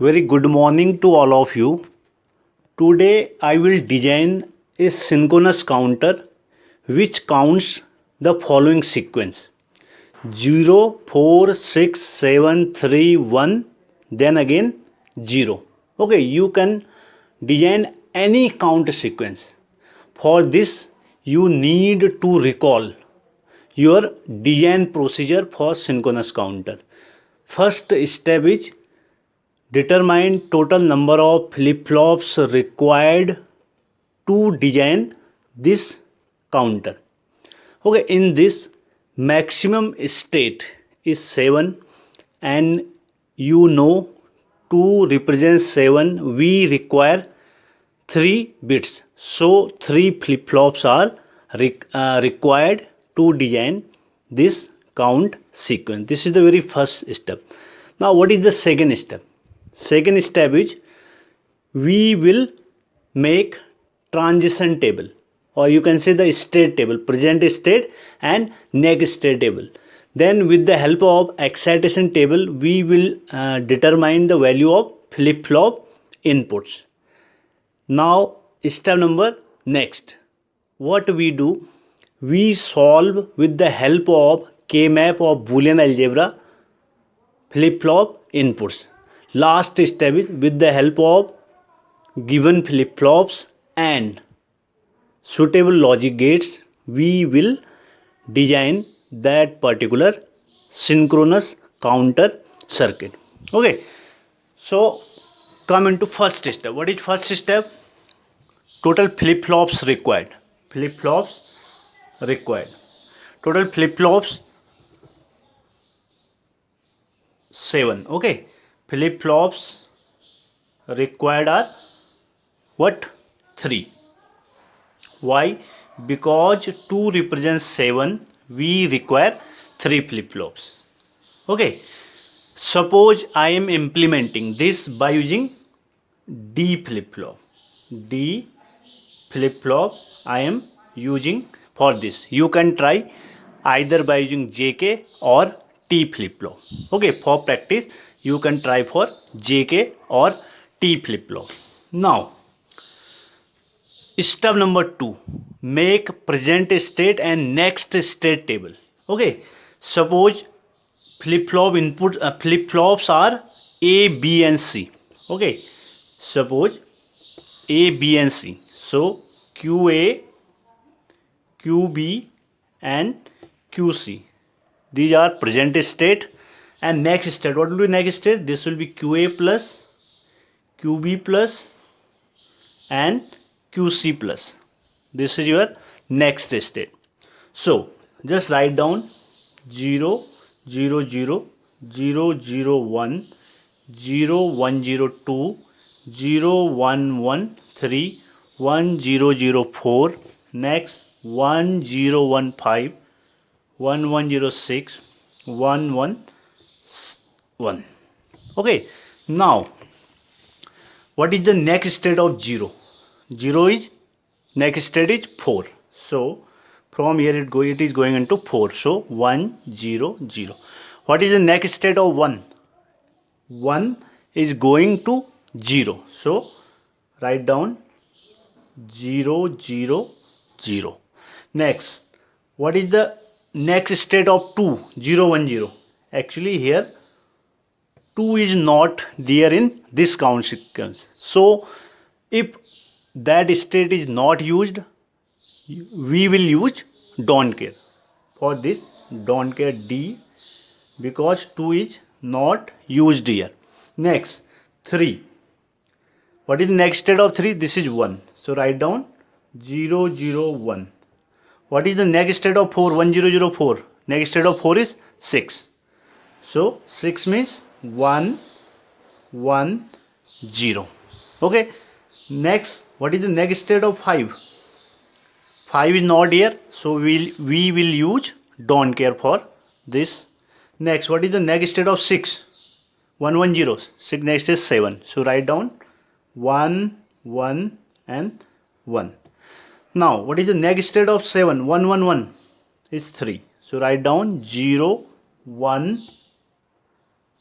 Very good morning to all of you. Today I will design a synchronous counter which counts the following sequence: 0, 4, 6, 7, 3, 1, then again 0. Okay, you can design any count sequence. For this, you need to recall your design procedure for synchronous counter. First step is determine total number of flip-flops required to design this counter. Okay, in this maximum state is 7, and you know to represent 7 we require 3 bits. So 3 flip-flops are required to design this count sequence. This is the very first step. Now what is the second step? Second step is we will make transition table, or you can say the state table, present state and next state table. Then with the help of excitation table we will determine the value of flip flop inputs. Now step number next, what we do, we solve with the help of K-map of Boolean algebra flip flop inputs. Last step is with the help of given flip flops and suitable logic gates we will design that particular synchronous counter circuit. Okay, so come into first step. What is first step? Total flip flops required. Flip flops required. Total flip flops 7. Okay, flip flops required are what? 3. Why? Because to represent 7 we require 3 flip flops. Okay, suppose I am implementing this by using D flip flop. D flip flop I am using for this. You can try either by using JK or T flip flop. Okay, for practice you can try for JK or T flip flop. Now step number 2, make present state and next state table. Okay, suppose flip flop input flip flops are A, B and C. Okay, suppose A, B and C. So QA, QB and QC, these are present state. And next state, what will be next state? This will be QA plus, QB plus and QC plus. This is your next state. So just write down 0, 0, 0, 0, 0, 1, 0, 1, 0, 2, 0, 1, 1, 3, 1, 0, 0, 4, next 1, 0, 1, 5, 1, 1, 0, 6, 1, 1, 1. Okay, now what is the next state of 0? 0 is next state is 4. So from here it is going into 4. So 1, 0, 0. What is the next state of 1? 1 is going to 0. So write down 0, 0, 0. Next, what is the next state of 2? 0, 1, 0. Actually here 2 is not there in this count sequence. So if that state is not used, we will use don't care. For this don't care D, because 2 is not used here. Next 3. What is the next state of 3? This is 1. So write down 0, 0, 1. What is the next state of 4? 1, 0, 0, 4. Next state of 4 is 6. So 6 means 1, 1, 0. Okay. Next, what is the next state of 5? 5 is not here, so we will use don't care for this. Next, what is the next state of 6? 1, 1, 0. 6 next is 7. So write down 1, 1 and 1. Now, what is the next state of 7? 1, 1, 1 is 3. So write down 0, 1,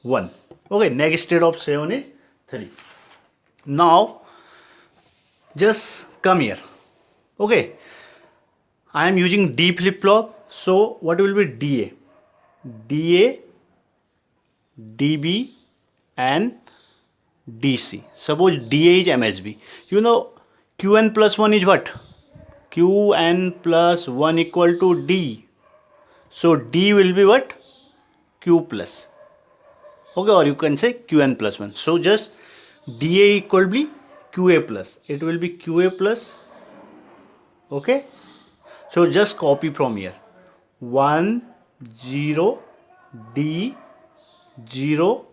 1. Okay, next state of 7 is 3. Now just come here. Okay, I am using D flip flop, so what will be DA? DA, DB and DC. Suppose DA is MSB. You know Qn plus 1 is what? Qn plus 1 equal to D. So D will be what? Q plus. Okay, or you can say Qn plus 1. So just DA equal to be QA plus. It will be QA plus. Okay. So just copy from here. 1, 0, D, 0,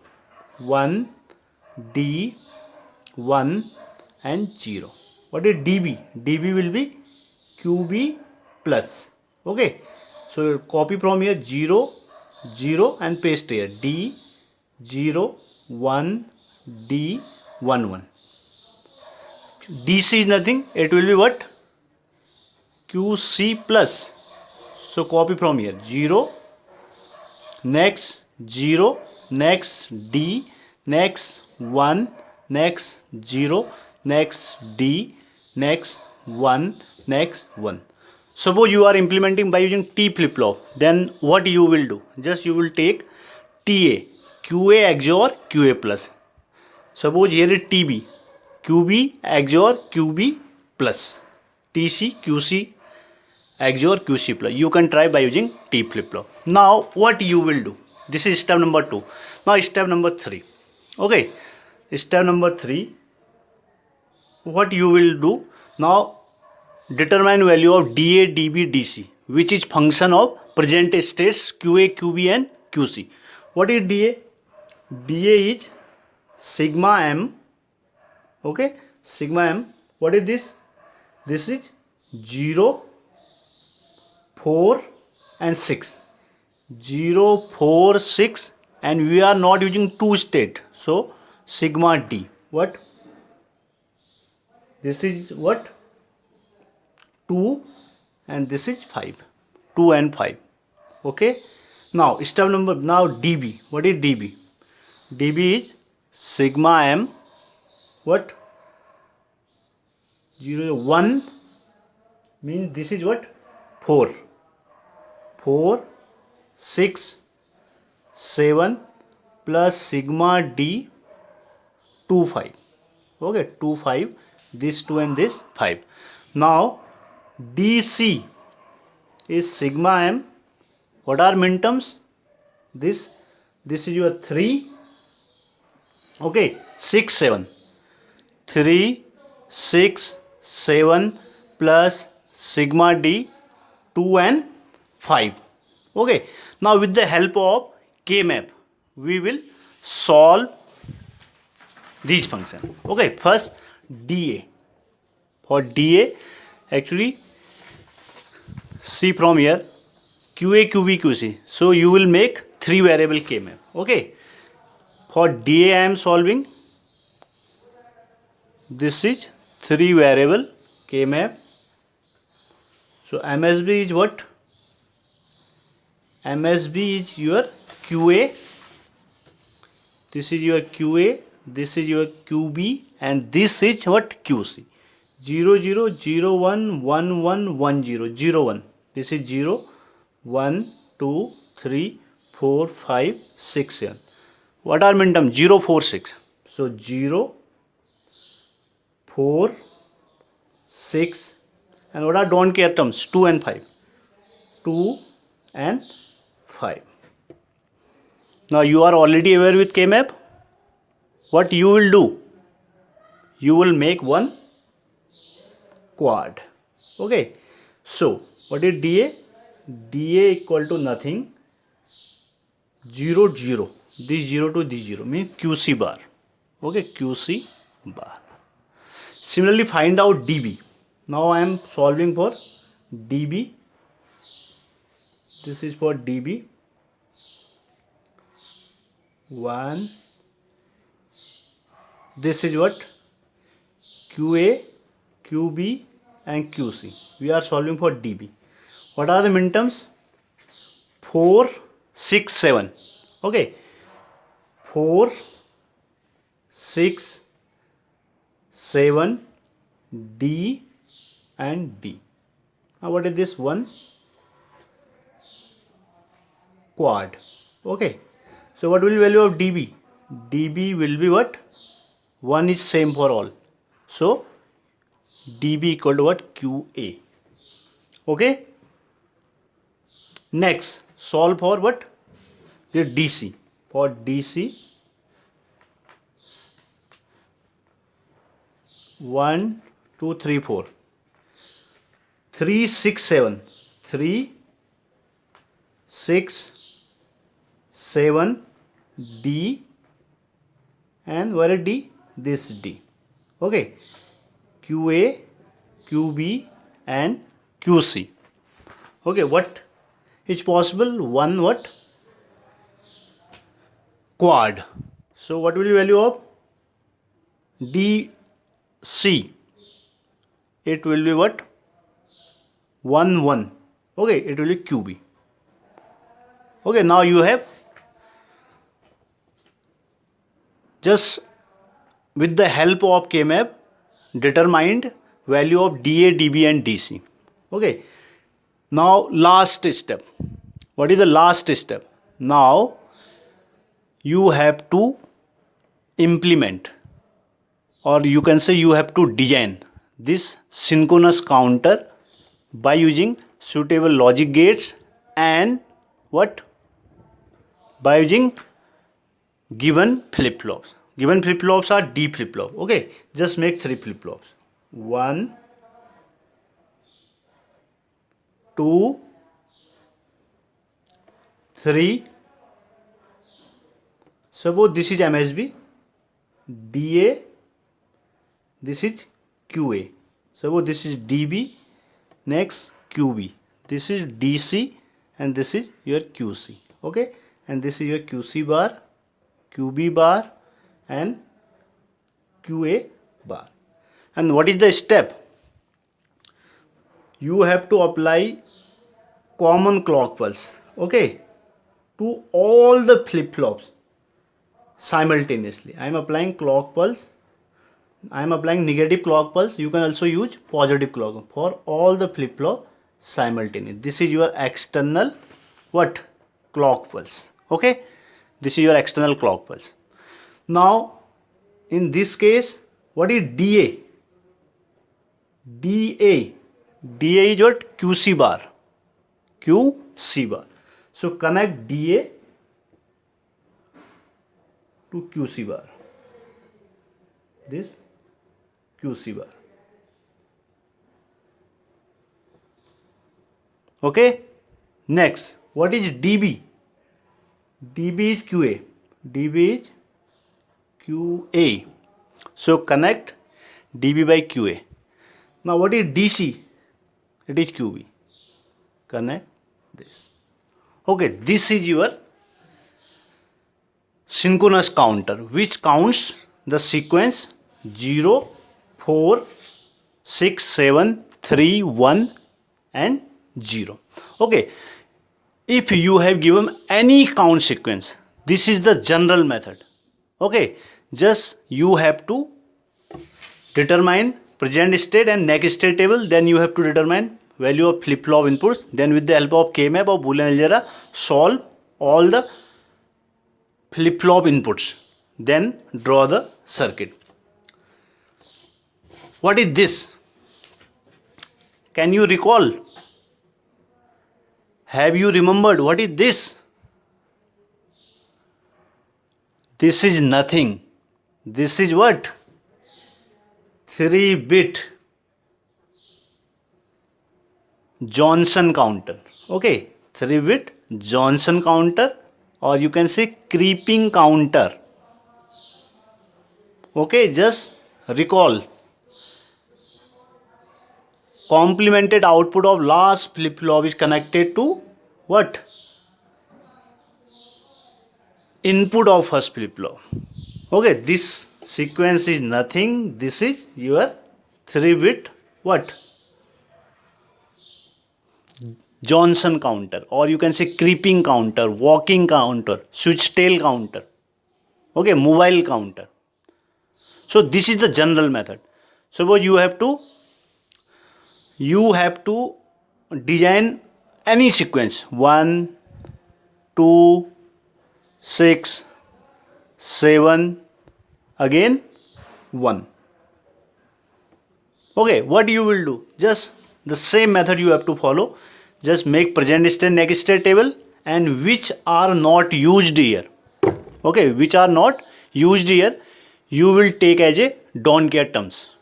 1, D, 1 and 0. What is DB? DB will be QB plus. Okay. So copy from here 0, 0 and paste here. D, 0, 1, D, 1, 1. DC is nothing. It will be what? QC plus. So copy from here 0, next 0, next D, next 1, next 0, next D, next 1, next 1. Suppose you are implementing by using T flip flop, then what you will do? Just you will take TA, QA XOR QA plus. Suppose here is TB, QB XOR QB plus, TC QC XOR QC plus. You can try by using T flip flop. Now what you will do? This is step number 2. Now step number 3. Okay, step number 3. What you will do? Now determine value of DA, DB, DC, which is function of present states QA, QB and QC. What is DA? DA is sigma m. Okay, sigma m. What is this? This is 0, 4 and 6. 0, 4, 6 and we are not using 2 state. So sigma D. What? This is what? 2 and this is 5. 2 and 5. Okay. Now step number, now DB. What is DB? DB is sigma m. What? 0, 1 means this is what? 4. 4, 6, 7 plus sigma D 2, 5. Okay, 2, 5. This 2 and this 5. Now DC is sigma m. What are min terms? This is your 3. Okay, 6, 7. 3, 6, 7 plus sigma D 2 and 5. Okay, now with the help of K-map we will solve these functions. Okay, first DA. For DA, actually see from here QA, QB, QC. So you will make 3 variable K-map. Okay, for DA I am solving. This is 3 variable K-map. So MSB is what? MSB is your QA. This is your QA. This is your QB and this is what? QC. 0, 0, 0, 1, 1, 1, 1, 0, 0, 1. This is 0, 1, 2, 3, 4, 5, 6, 7. What are min terms? 0, 4, 6. So 0, 4, 6 and what are don't care terms? 2 and 5. 2 and 5. Now you are already aware with K-map. What you will do? You will make one quad. Okay. So what is DA? DA equal to nothing. 0, 0. This 0 to this 0 means QC bar. Okay, QC bar. Similarly, find out DB. Now I am solving for DB. This is for DB. 1. This is what? QA, QB and QC. We are solving for DB. What are the min terms? 4, 6, 7. Okay. 4, 6, 7, D and D. Now what is this? 1 quad. Okay. So what will be value of dB? dB will be what? 1 is same for all. So dB equal to what? QA. Okay. Next, solve for what? The DC. For DC, 1, 2, 3, 4. 3, 6, 7. 3, 6, 7, D, and where is D? This D. Okay. QA, QB, and QC. Okay, what is possible? 1 what? Quad. So what will be value of DC? It will be what? 1, 1. Okay, it will be QB. Okay, now you have just with the help of K-map determined value of DA, DB and DC. Okay, now last step. What is the last step? Now you have to implement, or you can say you have to design this synchronous counter by using suitable logic gates and what? By using given flip flops. Given flip flops are D flip flop. Okay, just make 3 flip flops. 1, 2, 3. Suppose this is MSB, DA, this is QA. Suppose this is DB, next QB. This is DC and this is your QC. Okay, and this is your QC bar, QB bar and QA bar. And what is the step? You have to apply common clock pulse, okay, to all the flip flops simultaneously. I am applying clock pulse. I am applying negative clock pulse. You can also use positive clock for all the flip flop simultaneously. This is your external what? Clock pulse. Okay, this is your external clock pulse. Now in this case, what is DA? DA is what? QC bar. QC bar. So connect DA to QC bar. This QC bar. Okay. Next, what is DB? DB is QA. DB is QA. So connect DB by QA. Now what is DC? It is QB. Connect this. Okay, this is your synchronous counter which counts the sequence 0, 4, 6, 7, 3, 1 and 0. Okay, if you have given any count sequence, this is the general method. Okay, just you have to determine present state and next state table, then you have to determine value of flip flop inputs, then with the help of K-map or Boolean algebra solve all the flip flop inputs, then draw the circuit. What is this? Can you recall? Have you remembered what is this? This is nothing. This is what? 3-bit Johnson counter. Okay, 3-bit Johnson counter, or you can say creeping counter. Okay, just recall. Complemented output of last flip flop is connected to what? Input of first flip flop. Okay, this sequence is nothing. This is your 3-bit what? Johnson counter, or you can say creeping counter, walking counter, switch tail counter. Okay, mobile counter. So this is the general method. Suppose you have to design any sequence 1 2 6 7 again 1. Okay, what you will do, just the same method you have to follow. Just make present state next state table, and which are not used here, okay, which are not used here, you will take as a don't care terms.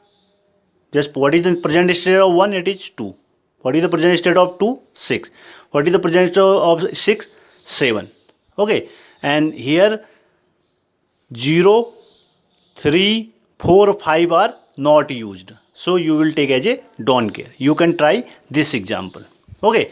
Just what is the present state of 1? It is 2. What is the present state of 2? 6. What is the present state of 6? 7. Okay, and here 0, 3, 4, 5 are not used. So you will take as a don't care. You can try this example. Okay.